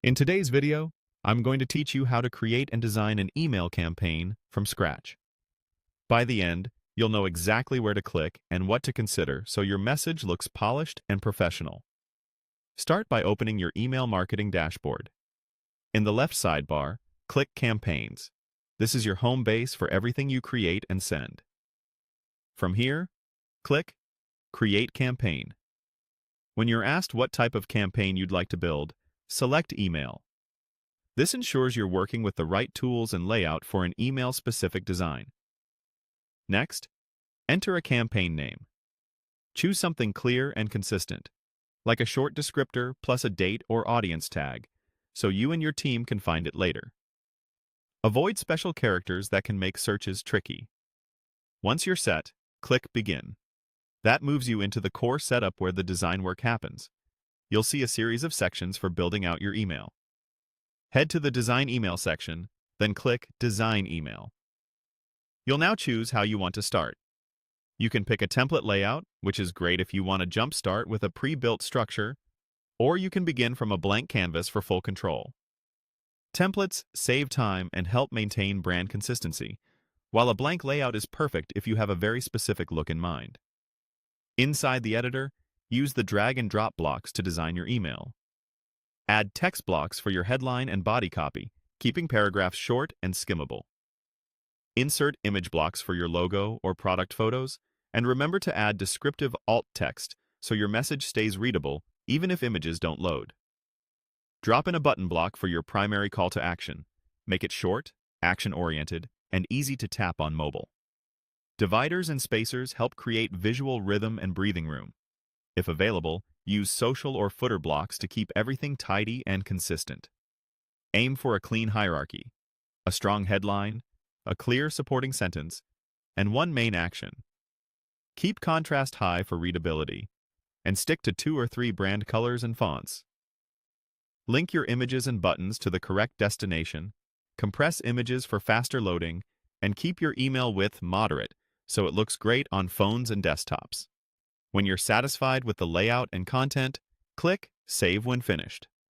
In today's video, I'm going to teach you how to create and design an email campaign from scratch. By the end, you'll know exactly where to click and what to consider so your message looks polished and professional. Start by opening your email marketing dashboard. In the left sidebar, click Campaigns. This is your home base for everything you create and send. From here, click Create Campaign. When you're asked what type of campaign you'd like to build, select Email. This ensures you're working with the right tools and layout for an email-specific design. Next, enter a campaign name. Choose something clear and consistent, like a short descriptor plus a date or audience tag, so you and your team can find it later. Avoid special characters that can make searches tricky. Once you're set, click Begin. That moves you into the core setup where the design work happens. You'll see a series of sections for building out your email. Head to the Design Email section, then click Design Email. You'll now choose how you want to start. You can pick a template layout, which is great if you want to jump start with a pre-built structure, or you can begin from a blank canvas for full control. Templates save time and help maintain brand consistency, while a blank layout is perfect if you have a very specific look in mind. Inside the editor, use the drag and drop blocks to design your email. Add text blocks for your headline and body copy, keeping paragraphs short and skimmable. Insert image blocks for your logo or product photos, and remember to add descriptive alt text so your message stays readable even if images don't load. Drop in a button block for your primary call to action. Make it short, action-oriented, and easy to tap on mobile. Dividers and spacers help create visual rhythm and breathing room. If available, use social or footer blocks to keep everything tidy and consistent. Aim for a clean hierarchy, a strong headline, a clear supporting sentence, and one main action. Keep contrast high for readability, and stick to 2 or 3 brand colors and fonts. Link your images and buttons to the correct destination, compress images for faster loading, and keep your email width moderate so it looks great on phones and desktops. When you're satisfied with the layout and content, click Save when finished.